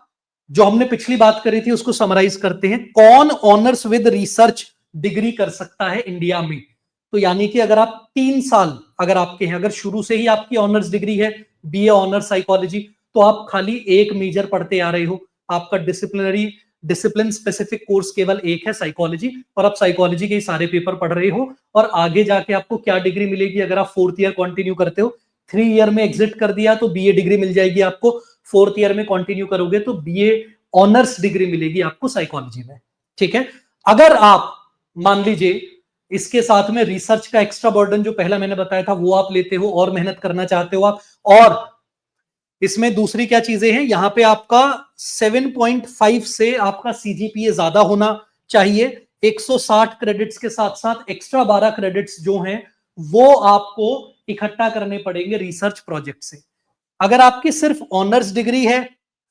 जो हमने पिछली बात करी थी उसको समराइज करते हैं। कौन ऑनर्स विद रिसर्च डिग्री कर सकता है इंडिया में? तो यानी कि अगर आप 3 साल अगर आपके हैं, अगर शुरू से ही आपकी ऑनर्स डिग्री है, बीए ऑनर्स साइकोलॉजी, तो आप खाली एक मेजर पढ़ते आ रहे हो, आपका डिसिप्लिन स्पेसिफिक कोर्स केवल एक है, साइकोलॉजी, और आप साइकोलॉजी के सारे पेपर पढ़ रहे हो, और आगे जाके आपको क्या डिग्री मिलेगी? अगर आप 4th ईयर कंटिन्यू करते हो, 3 ईयर में एग्जिट कर दिया तो बीए डिग्री मिल जाएगी आपको, 4th ईयर में कंटिन्यू करोगे तो बीए ऑनर्स डिग्री मिलेगी आपको साइकोलॉजी में। ठीक है, अगर आप मान लीजिए इसके साथ में रिसर्च का एक्स्ट्रा बर्डन जो पहला मैंने बताया था वो आप लेते हो, और मेहनत करना चाहते हो आप, और इसमें दूसरी क्या चीजें हैं, यहां पे आपका 7.5 से आपका सीजीपीए ज्यादा होना चाहिए। 160 क्रेडिट्स के साथ साथ एक्स्ट्रा 12 क्रेडिट्स जो हैं वो आपको इकट्ठा करने पड़ेंगे रिसर्च प्रोजेक्ट से। अगर आपकी सिर्फ ऑनर्स डिग्री है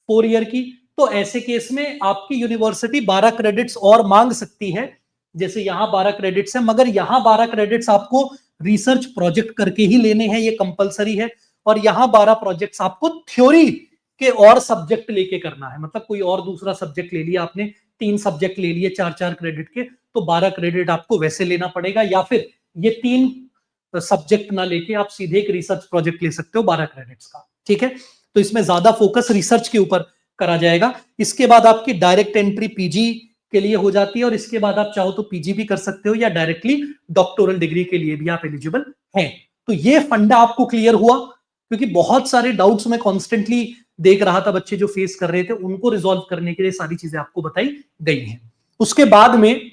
4 ईयर की, तो ऐसे केस में आपकी यूनिवर्सिटी 12 क्रेडिट्स और मांग सकती है। जैसे यहां 12 क्रेडिट्स है, मगर यहां 12 क्रेडिट्स आपको रिसर्च प्रोजेक्ट करके ही लेने हैं, ये कंपलसरी है। और यहाँ 12 प्रोजेक्ट्स आपको थ्योरी के और सब्जेक्ट लेके करना है, मतलब कोई और दूसरा सब्जेक्ट ले लिया आपने, 3 सब्जेक्ट ले लिए 4-4 क्रेडिट के, तो 12 क्रेडिट आपको वैसे लेना पड़ेगा, या फिर ये 3 सब्जेक्ट ना लेके आप सीधे एक रिसर्च प्रोजेक्ट ले सकते हो 12 क्रेडिट्स का, ठीक है। तो इसमें ज्यादा फोकस रिसर्च के ऊपर करा जाएगा। इसके बाद आपकी डायरेक्ट एंट्री पीजी के लिए हो जाती है, और इसके बाद आप चाहो तो पीजी भी कर सकते हो, या डायरेक्टली डॉक्टोरल डिग्री के लिए भी आप एलिजिबल हैं। तो ये फंडा आपको क्लियर हुआ, क्योंकि बहुत सारे डाउट्स मैं कॉन्स्टेंटली देख रहा था, बच्चे जो फेस कर रहे थे, उनको रिजॉल्व करने के लिए सारी चीजें आपको बताई गई हैं। उसके बाद में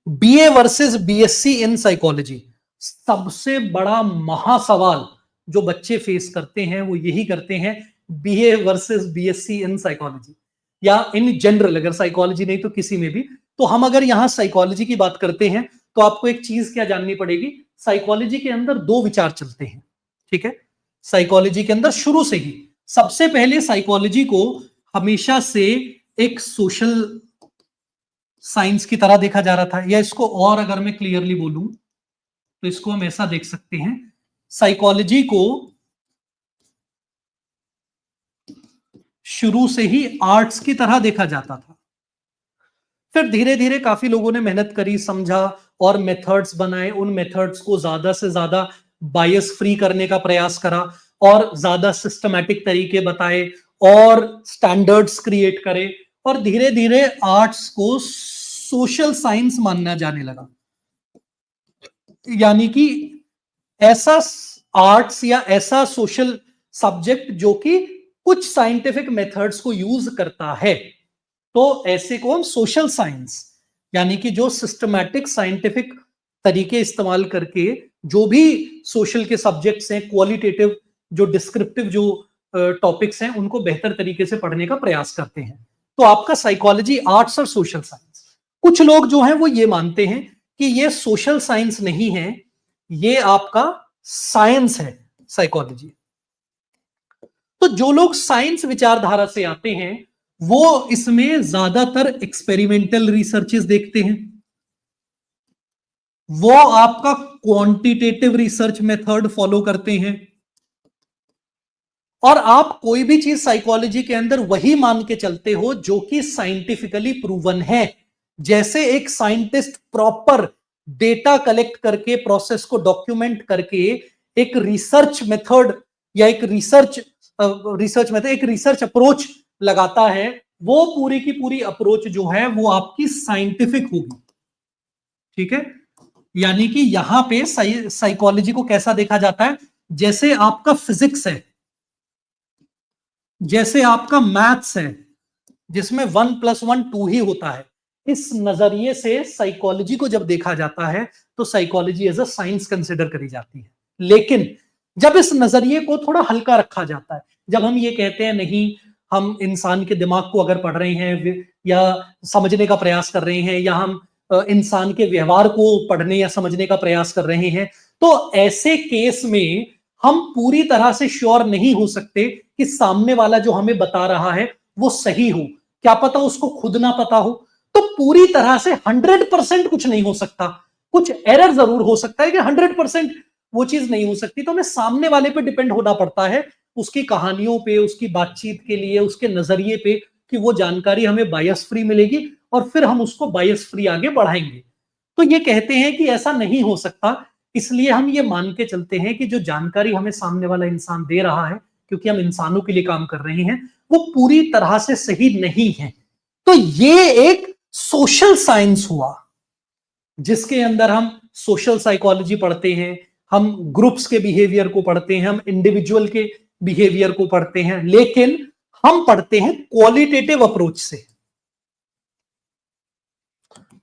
BA versus BSc in psychology, सबसे बड़ा महासवाल जो बच्चे फेस करते हैं वो यही करते हैं, BA versus BSc in psychology, या इन जनरल, अगर साइकोलॉजी नहीं तो किसी में भी। तो हम अगर यहां साइकोलॉजी की बात करते हैं तो आपको एक चीज क्या जाननी पड़ेगी, साइकोलॉजी के अंदर 2 विचार चलते हैं, ठीक है। साइकोलॉजी के अंदर शुरू से ही, सबसे पहले साइकोलॉजी को हमेशा से एक सोशल साइंस की तरह देखा जा रहा था, या इसको और अगर मैं क्लियरली बोलूं तो इसको हम ऐसा देख सकते हैं, साइकोलॉजी को शुरू से ही आर्ट्स की तरह देखा जाता था। फिर धीरे धीरे काफी लोगों ने मेहनत करी, समझा और मेथड्स बनाए, उन मेथड्स को ज्यादा से ज्यादा बायस फ्री करने का प्रयास करा, और ज्यादा सिस्टमैटिक तरीके बताए, और स्टैंडर्ड्स क्रिएट करे, और धीरे धीरे आर्ट्स को सोशल साइंस मानना जाने लगा। यानी कि ऐसा आर्ट्स या ऐसा सोशल सब्जेक्ट जो कि कुछ साइंटिफिक मेथड्स को यूज करता है, तो ऐसे को हम सोशल साइंस, यानी कि जो सिस्टमैटिक साइंटिफिक तरीके इस्तेमाल करके जो भी सोशल के सब्जेक्ट्स हैं, क्वालिटेटिव जो डिस्क्रिप्टिव जो टॉपिक्स हैं, उनको बेहतर तरीके से पढ़ने का प्रयास करते हैं। तो आपका साइकोलॉजी आर्ट्स और सोशल साइंस। कुछ लोग जो हैं वो ये मानते हैं कि ये सोशल साइंस नहीं है, ये आपका साइंस है साइकोलॉजी। तो जो लोग साइंस विचारधारा से आते हैं वो इसमें ज्यादातर एक्सपेरिमेंटल रिसर्चेस देखते हैं, वो आपका क्वांटिटेटिव रिसर्च मेथड फॉलो करते हैं, और आप कोई भी चीज साइकोलॉजी के अंदर वही मान के चलते हो जो कि साइंटिफिकली प्रूवन है। जैसे एक साइंटिस्ट प्रॉपर डेटा कलेक्ट करके प्रोसेस को डॉक्यूमेंट करके एक रिसर्च मेथड या एक रिसर्च मेथड, एक रिसर्च अप्रोच लगाता है, वो पूरी की पूरी अप्रोच जो है वो आपकी साइंटिफिक होगी, ठीक है। यानी कि यहां पे साइकोलॉजी को कैसा देखा जाता है, जैसे आपका फिजिक्स है, जैसे आपका मैथ्स है, जिसमें 1 + 1 2 ही होता है। इस नजरिए से साइकोलॉजी को जब देखा जाता है तो psychology as a science consider करी जाती है। लेकिन जब इस नजरिए को थोड़ा हल्का रखा जाता है, जब हम ये कहते हैं नहीं, हम इंसान के दिमाग को अगर पढ़ रहे हैं या समझने का प्रयास कर रहे हैं, या हम इंसान के व्यवहार को पढ़ने या समझने का प्रयास कर रहे हैं, तो ऐसे केस में हम पूरी तरह से श्योर नहीं हो सकते कि सामने वाला जो हमें बता रहा है वो सही हो। क्या पता उसको खुद ना पता हो। तो पूरी तरह से 100% कुछ नहीं हो सकता, कुछ एरर जरूर हो सकता है कि 100% वो चीज नहीं हो सकती। तो हमें सामने वाले पे डिपेंड होना पड़ता है, उसकी कहानियों पे, उसकी बातचीत के लिए, उसके नजरिए पे, कि वो जानकारी हमें बायस फ्री मिलेगी और फिर हम उसको बायस फ्री आगे बढ़ाएंगे। तो ये कहते हैं कि ऐसा नहीं हो सकता, इसलिए हम ये मान के चलते हैं कि जो जानकारी हमें सामने वाला इंसान दे रहा है, क्योंकि हम इंसानों के लिए काम कर रहे हैं, वो पूरी तरह से सही नहीं है। तो ये एक सोशल साइंस हुआ जिसके अंदर हम सोशल साइकोलॉजी पढ़ते हैं, हम ग्रुप्स के बिहेवियर को पढ़ते हैं, हम इंडिविजुअल के बिहेवियर को पढ़ते हैं, लेकिन हम पढ़ते हैं क्वालिटेटिव अप्रोच से,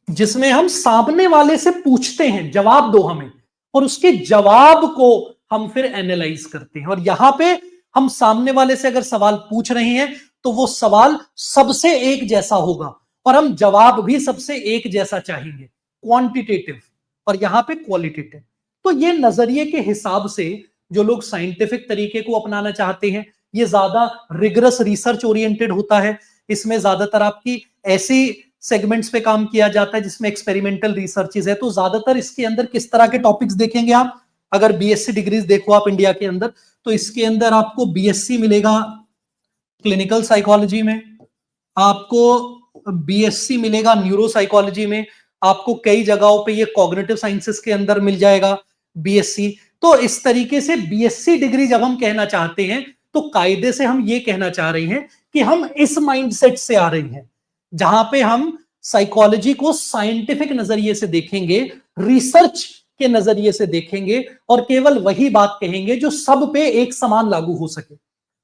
जिसमें हम सामने वाले से पूछते हैं जवाब दो हमें, और उसके जवाब को हम फिर एनालाइज करते हैं। और यहां पे हम सामने वाले से अगर सवाल पूछ रहे हैं तो वो सवाल सबसे एक जैसा होगा, और हम जवाब भी सबसे एक जैसा चाहेंगे, क्वांटिटेटिव, और यहां पे क्वालिटेटिव। तो ये नजरिए के हिसाब से जो लोग साइंटिफिक तरीके को अपनाना चाहते हैं, ये ज्यादा रिगरस रिसर्च ओरिएंटेड होता है। इसमें ज्यादातर आपकी ऐसी सेगमेंट्स पे काम किया जाता है जिसमें एक्सपेरिमेंटल रिसर्चेज है। तो ज्यादातर इसके अंदर किस तरह के टॉपिक्स देखेंगे आप? अगर बीएससी डिग्रीज देखो आप इंडिया के अंदर, तो इसके अंदर आपको बीएससी मिलेगा क्लिनिकल साइकोलॉजी में, आपको बीएससी मिलेगा न्यूरो साइकोलॉजी में, आपको कई जगहों पे ये कॉग्निटिव साइंसेस के अंदर मिल जाएगा बीएससी। तो इस तरीके से बीएससी डिग्री जब हम कहना चाहते हैं तो कायदे से हम ये कहना चाह रहे हैं कि हम इस माइंडसेट से आ रहे हैं जहां पे हम साइकोलॉजी को साइंटिफिक नजरिए से देखेंगे, रिसर्च के नजरिए से देखेंगे और केवल वही बात कहेंगे जो सब पे एक समान लागू हो सके।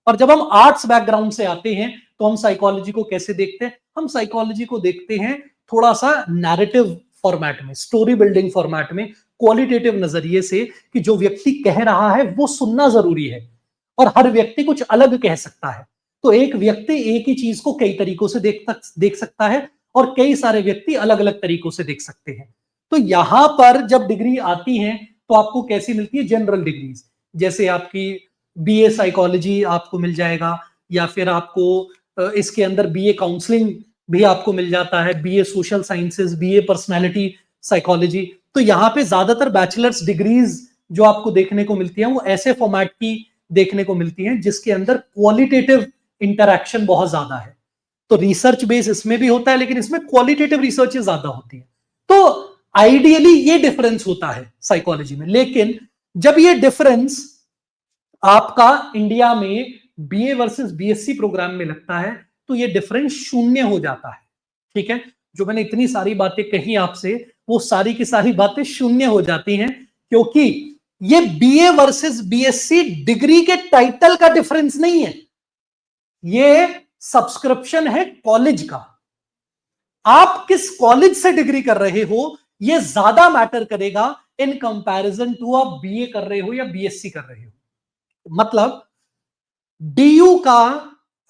और जब हम आर्ट्स बैकग्राउंड से आते हैं तो हम साइकोलॉजी को कैसे देखते हैं? हम साइकोलॉजी को देखते हैं थोड़ा सा नैरेटिव फॉर्मेट में, स्टोरी बिल्डिंग फॉर्मेट में, क्वालिटेटिव नजरिए से कि जो व्यक्ति कह रहा है वो सुनना जरूरी है और हर व्यक्ति कुछ अलग कह सकता है। तो एक व्यक्ति एक ही चीज को कई तरीकों से देख सकता है और कई सारे व्यक्ति अलग अलग तरीकों से देख सकते हैं। तो यहां पर जब डिग्री आती है तो आपको कैसी मिलती है? जनरल डिग्रीज, जैसे आपकी बीए साइकोलॉजी आपको मिल जाएगा, या फिर आपको इसके अंदर बीए काउंसलिंग भी आपको मिल जाता है, BA social sciences, BA personality psychology. तो यहाँ पे ज्यादातर बैचलर्स डिग्रीज जो आपको देखने को मिलती है वो ऐसे फॉर्मेट की देखने को मिलती हैं जिसके अंदर क्वालिटेटिव इंटरैक्शन बहुत ज्यादा है। तो रिसर्च बेस इसमें भी होता है लेकिन इसमें क्वालिटेटिव रिसर्च ज्यादा होती है। तो आइडियली ये डिफरेंस होता है साइकोलॉजी में, लेकिन जब ये डिफरेंस आपका इंडिया में बीए वर्सेस बीएससी प्रोग्राम में लगता है तो ये डिफरेंस शून्य हो जाता है। ठीक है, जो मैंने इतनी सारी बातें कही आपसे वो सारी की सारी बातें शून्य हो जाती हैं, क्योंकि ये बीए वर्सेस बीएससी डिग्री के टाइटल का डिफरेंस नहीं है, ये सब्सक्रिप्शन है कॉलेज का। आप किस कॉलेज से डिग्री कर रहे हो ये ज्यादा मैटर करेगा इन कंपैरिजन टू आप बीए कर रहे हो या बीएससी कर रहे हो। मतलब डीयू का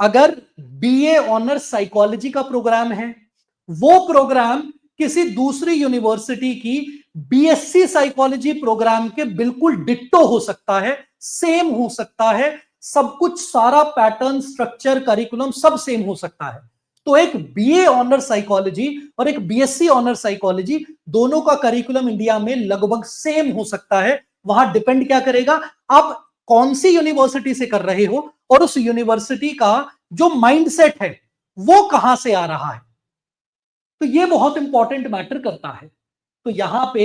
अगर बीए ऑनर्स साइकोलॉजी का प्रोग्राम है, वो प्रोग्राम किसी दूसरी यूनिवर्सिटी की बीएससी साइकोलॉजी प्रोग्राम के बिल्कुल डिट्टो हो सकता है, सेम हो सकता है, सब कुछ, सारा पैटर्न, स्ट्रक्चर, करिकुलम सब सेम हो सकता है। तो एक बीए ऑनर साइकोलॉजी और एक बीएससी ऑनर साइकोलॉजी दोनों का करिकुलम इंडिया में लगभग सेम हो सकता है। वहां डिपेंड क्या करेगा, आप कौन सी यूनिवर्सिटी से कर रहे हो और उस यूनिवर्सिटी का जो माइंडसेट है वो कहां से आ रहा है। तो ये बहुत इंपॉर्टेंट मैटर करता है। तो यहां पे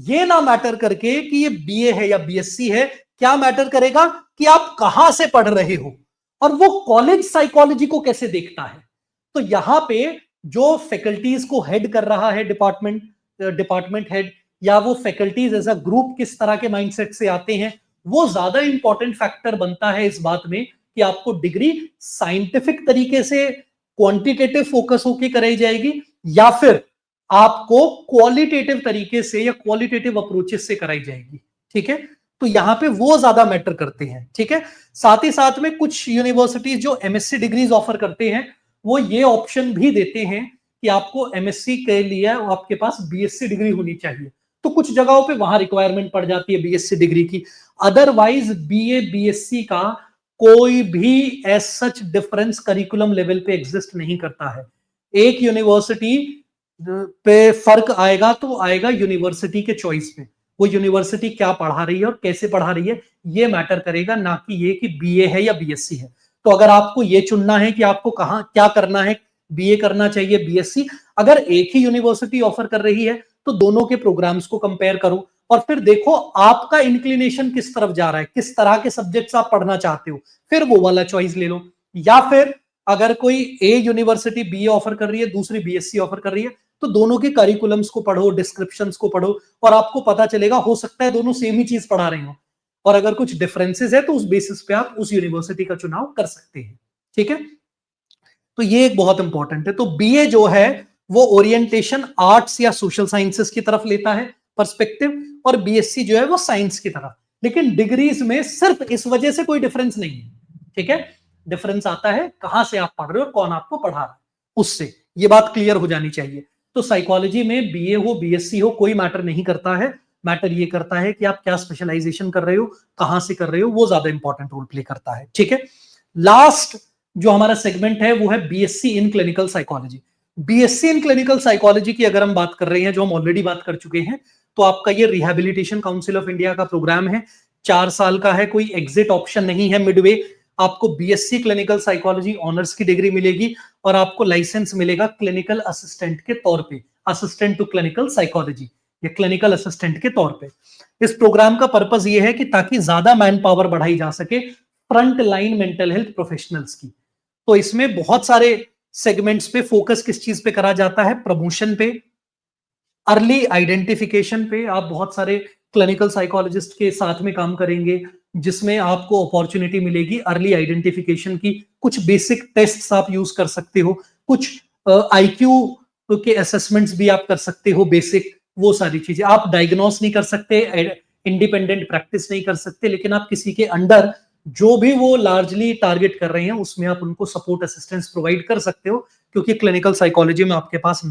ये ना मैटर करके कि ये बीए है या बीएससी है, क्या मैटर करेगा कि आप कहां से पढ़ रहे हो और वो कॉलेज साइकोलॉजी को कैसे देखता है। तो यहां पे जो फैकल्टीज को हेड कर रहा है डिपार्टमेंट हेड, या वो फैकल्टीज एज अ ग्रुप किस तरह के माइंडसेट से आते हैं, वो ज्यादा इंपॉर्टेंट फैक्टर बनता है इस बात में कि आपको डिग्री साइंटिफिक तरीके से क्वांटिटेटिव फोकस होकर कराई जाएगी या फिर आपको क्वालिटेटिव तरीके से या क्वालिटेटिव अप्रोचेस से कराई जाएगी। ठीक है, तो यहां पे वो ज्यादा मैटर करते हैं। ठीक है, साथ ही साथ में कुछ यूनिवर्सिटीज जो एमएससी डिग्रीज ऑफर करते हैं वो ये ऑप्शन भी देते हैं कि आपको एमएससी के लिए आपके पास बीएससी डिग्री होनी चाहिए। तो कुछ जगहों पे वहां रिक्वायरमेंट पड़ जाती है बीएससी डिग्री की। अदरवाइज बीए बीएससी का कोई भी as such difference curriculum level पे एग्जिस्ट नहीं करता है। एक यूनिवर्सिटी पे फर्क आएगा तो आएगा यूनिवर्सिटी के चॉइस पे, वो यूनिवर्सिटी क्या पढ़ा रही है और कैसे पढ़ा रही है ये मैटर करेगा, ना कि ये कि बीए है या बीएससी है। तो अगर आपको ये चुनना है कि आपको कहां क्या करना है, बीए करना चाहिए बीएससी, अगर एक ही यूनिवर्सिटी ऑफर कर रही है तो दोनों के प्रोग्राम्स को कंपेयर करो और फिर देखो आपका इंक्लिनेशन किस तरफ जा रहा है, किस तरह के सब्जेक्ट्स आप पढ़ना चाहते हो, फिर वो वाला चॉइस ले लो। या फिर अगर कोई ए यूनिवर्सिटी बीए ऑफर कर रही है, दूसरी बीएससी ऑफर कर रही है, तो दोनों के करिकुलम्स को पढ़ो, डिस्क्रिप्शंस को पढ़ो और आपको पता चलेगा, हो सकता है दोनों सेम ही चीज पढ़ा रहे हो और अगर कुछ डिफरेंसेस है तो उस बेसिस पे आप उस यूनिवर्सिटी का चुनाव कर सकते हैं। ठीक है, तो ये एक बहुत इंपॉर्टेंट है। तो बीए जो है वो ओरिएंटेशन आर्ट्स या सोशल साइंसेस की तरफ लेता है पर्सपेक्टिव, और बीएससी जो है वो साइंस की तरफ। लेकिन डिग्रीज में सिर्फ इस वजह से कोई डिफरेंस नहीं है। ठीक है, डिफरेंस आता है कहां से आप पढ़ रहे हो और कौन आपको पढ़ा रहा है, उससे ये बात क्लियर हो जानी चाहिए। तो साइकोलॉजी में बीए हो बीएससी हो कोई मैटर नहीं करता है, मैटर ये करता है कि आप क्या स्पेशलाइजेशन कर रहे हो, कहां से कर रहे हो, वो ज्यादा इंपॉर्टेंट रोल प्ले करता है। ठीक है, लास्ट जो हमारा सेगमेंट है वो है BSc in clinical psychology. BSc in clinical psychology की अगर हम बात कर रहे हैं, जो हम ऑलरेडी बात कर चुके हैं, तो आपका ये रिहैबिलिटेशन काउंसिल ऑफ इंडिया का प्रोग्राम है, 4 साल का है, कोई एग्जिट ऑप्शन नहीं है मिडवे। आपको बीएससी क्लिनिकल साइकोलॉजी ऑनर्स की डिग्री मिलेगी और आपको लाइसेंस मिलेगा क्लिनिकल असिस्टेंट के तौर पे, असिस्टेंट टू क्लिनिकल साइकोलॉजी या क्लिनिकल असिस्टेंट के तौर पे। इस प्रोग्राम का पर्पस ये है कि ताकि ज्यादा मैन पावर बढ़ाई जा सके front line mental health professionals की। तो इसमें बहुत सारे सेगमेंट्स पे फोकस किस चीज पे करा जाता है, प्रमोशन पे, अर्ली आइडेंटिफिकेशन पे। आप बहुत सारे क्लिनिकल साइकोलॉजिस्ट के साथ में काम करेंगे जिसमें आपको अपॉर्चुनिटी मिलेगी अर्ली आइडेंटिफिकेशन की। कुछ बेसिक टेस्ट्स आप यूज कर सकते हो, कुछ आईक्यू के असेसमेंट्स भी आप कर सकते हो बेसिक, वो सारी चीजें। आप डायग्नोस नहीं कर सकते, इंडिपेंडेंट प्रैक्टिस नहीं कर सकते, लेकिन आप किसी के अंडर जो भी वो लार्जली टारगेट कर रहे हैं उसमें आप उनको सपोर्ट असिस्टेंस प्रोवाइड कर सकते हो, क्योंकि क्लिनिकल साइकोलॉजी में आपके पास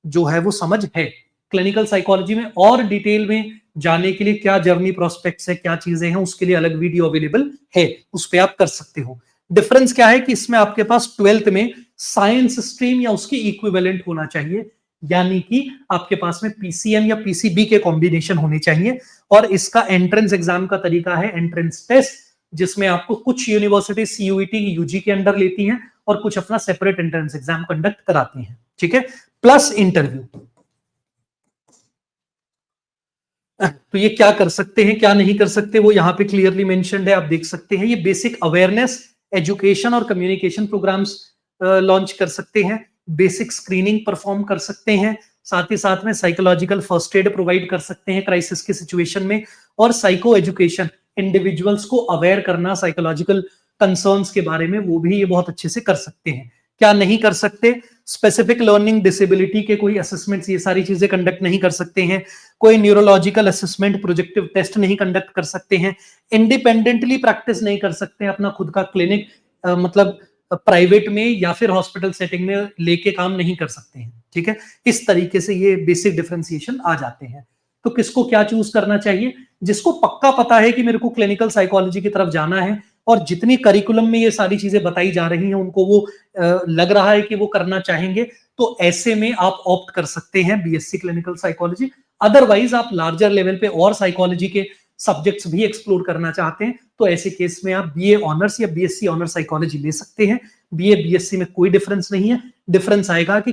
जो है वो समझ है। क्लिनिकल साइकोलॉजी में और डिटेल में जाने के लिए क्या जर्नी प्रोस्पेक्ट्स है, क्या चीजें हैं, उसके लिए अलग वीडियो अवेलेबल है, उस पर आप कर सकते हो। डिफरेंस क्या है कि इसमें आपके पास 12th में साइंस स्ट्रीम या उसकी इक्विवेलेंट होना चाहिए, यानी कि आपके पास में पीसीएम या पीसीबी के कॉम्बिनेशन होने चाहिए। और इसका एंट्रेंस एग्जाम का तरीका है एंट्रेंस टेस्ट, जिसमें आपको कुछ यूनिवर्सिटी सीयूईटी यूजी के अंडर लेती हैं और कुछ अपना सेपरेट एंट्रेंस एग्जाम कंडक्ट कराती हैं, ठीक है, प्लस इंटरव्यू। तो ये क्या कर सकते हैं क्या नहीं कर सकते वो यहाँ पे क्लियरली मेंशन्ड है, आप देख सकते हैं। ये बेसिक अवेयरनेस, एजुकेशन और कम्युनिकेशन प्रोग्राम्स लॉन्च कर सकते हैं, बेसिक स्क्रीनिंग परफॉर्म कर सकते हैं, साथ ही साथ में साइकोलॉजिकल फर्स्ट एड प्रोवाइड कर सकते हैं क्राइसिस की सिचुएशन में, और साइको एजुकेशन, इंडिविजुअल्स को अवेयर करना साइकोलॉजिकल कंसर्न्स के बारे में, वो भी ये बहुत अच्छे से कर सकते हैं। क्या नहीं कर सकते, स्पेसिफिक लर्निंग डिसेबिलिटी के कोई असेसमेंट्स, ये सारी चीजें कंडक्ट नहीं कर सकते हैं, कोई न्यूरोलॉजिकल असेसमेंट, प्रोजेक्टिव टेस्ट नहीं कंडक्ट कर सकते हैं, इंडिपेंडेंटली प्रैक्टिस नहीं कर सकते, अपना खुद का क्लिनिक मतलब प्राइवेट में या फिर हॉस्पिटल सेटिंग में लेके काम नहीं कर सकते हैं, ठीक है। इस तरीके से ये बेसिक डिफरेंशिएशन आ जाते हैं। तो किसको क्या चूज करना चाहिए, जिसको पक्का पता है कि मेरे को क्लिनिकल साइकोलॉजी की तरफ जाना है और जितनी करिकुलम में ये सारी चीजें बताई जा रही हैं उनको वो लग रहा है कि वो करना चाहेंगे, तो ऐसे में आप ऑप्ट कर सकते हैं बीएससी क्लिनिकल साइकोलॉजी। अदरवाइज आप लार्जर लेवल पे और साइकोलॉजी के सब्जेक्ट्स भी एक्सप्लोर करना चाहते हैं तो ऐसे केस में आप बीए ऑनर्स या बीएससी ऑनर्स साइकोलॉजी ले सकते हैं। बीए बीएससी में कोई डिफरेंस नहीं है, डिफरेंस आएगा कि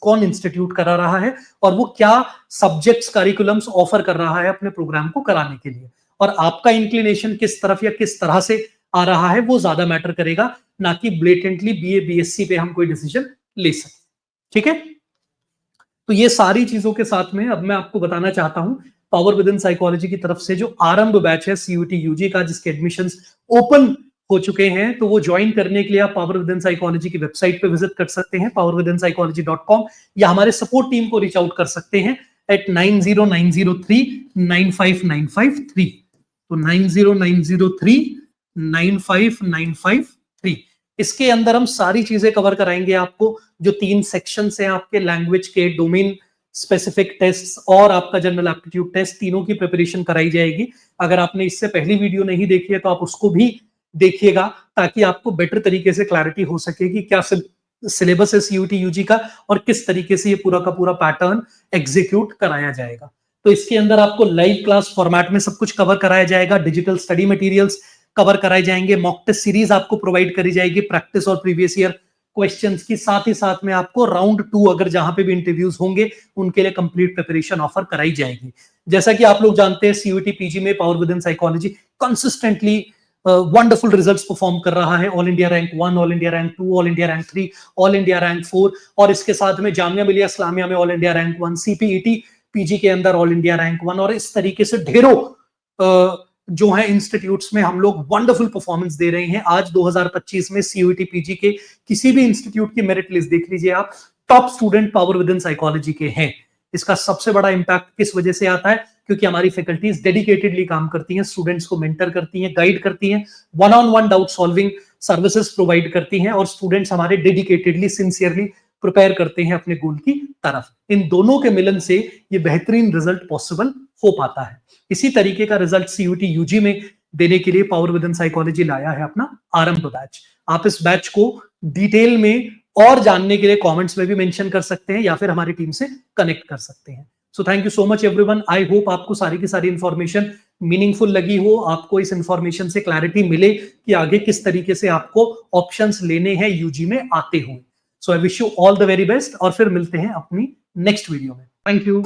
कौन इंस्टीट्यूट करा रहा है और वो क्या सब्जेक्ट्स करिकुलम्स ऑफर कर रहा है अपने प्रोग्राम को कराने के लिए, और आपका इंक्लिनेशन किस तरफ या किस तरह से आ रहा है वो ज्यादा मैटर करेगा, ना कि ब्लेटेंटली बीए बीएससी पे हम कोई डिसीजन ले सके, ठीक है। तो ये सारी चीजों के साथ में अब मैं आपको बताना चाहता हूं पावर विद इन साइकोलॉजी की तरफ से जो आरंभ बैच है सीयूटी यूजी का, जिसके एडमिशंस ओपन हो चुके हैं, तो वो ज्वाइन करने के लिए आप पावर विद इन साइकोलॉजी की वेबसाइट पे विजिट कर सकते हैं powerwithinpsychology.com, या हमारे सपोर्ट टीम को रीच आउट कर सकते हैं एट 9090395953। तो 9090395953। इसके अंदर हम सारी चीजें कवर कराएंगे आपको, जो 3 सेक्शंस हैं आपके, लैंग्वेज के, डोमेन स्पेसिफिक टेस्ट और आपका जनरल एप्टीट्यूड टेस्ट, तीनों की प्रिपरेशन कराई जाएगी। अगर आपने इससे पहली वीडियो नहीं देखी है तो आप उसको भी देखिएगा, ताकि आपको बेटर तरीके से क्लैरिटी हो सके कि क्या सिलेबस है सीयूटी यूजी का और किस तरीके से ये पूरा का पूरा पैटर्न एग्जीक्यूट कराया जाएगा। तो इसके अंदर आपको लाइव क्लास फॉर्मेट में सब कुछ कवर कराया जाएगा, डिजिटल स्टडी मटेरियल्स कवर कराए जाएंगे, मॉक टेस्ट सीरीज आपको प्रोवाइड करी जाएगी प्रैक्टिस और प्रीवियस ईयर क्वेश्चंस की, साथ ही साथ में आपको राउंड 2 अगर जहां पे भी इंटरव्यूज होंगे उनके लिए कंप्लीट प्रिपरेशन ऑफर कराई जाएगी। जैसा कि आप लोग जानते हैं सीयूटी पीजी में power within psychology consistently wonderful results perform कर रहा है, all India rank 1, all India rank 2, all India rank 3, all India rank 4, और इसके साथ में जामिया मिलिया इस्लामिया में all India rank 1, CPET PG के अंदर ऑल इंडिया रैंक 1, और इस तरीके से ढेरों जो है इंस्टीट्यूट्स में हम लोग वंडरफुल परफॉर्मेंस दे रहे हैं। आज 2025 में सीयूटी पीजी के किसी भी इंस्टीट्यूट की मेरिट लिस्ट देख लीजिए आप, top student power within psychology के हैं। इसका सबसे बड़ा इंपैक्ट किस वजह से आता है, क्योंकि हमारी फैकल्टीज डेडिकेटेडली काम करती हैं, स्टूडेंट्स को मेंटर करती हैं, गाइड करती हैं, one on one doubt solving services provide करती हैं, और स्टूडेंट्स हमारे डेडिकेटेडली सिंसियरली प्रिपेयर करते हैं अपने गोल की तरफ। इन दोनों के मिलन से ये बेहतरीन रिजल्ट पॉसिबल हो पाता है। इसी तरीके का रिजल्ट सीयूटी यूजी में देने के लिए पावर विद इन साइकोलॉजी लाया है अपना आरंभ बैच। आप इस बैच को डिटेल में और जानने के लिए कमेंट्स में भी मेंशन कर सकते हैं या फिर हमारी टीम से कनेक्ट कर सकते हैं। So thank you so much everyone. I hope आपको सारी की सारी इंफॉर्मेशन मीनिंगफुल लगी हो, आपको इस इंफॉर्मेशन से क्लैरिटी मिले कि आगे किस तरीके से आपको ऑप्शंस लेने हैं यूजी में आते हुए। So I wish you all the very best और फिर मिलते हैं अपनी नेक्स्ट वीडियो में। Thank you.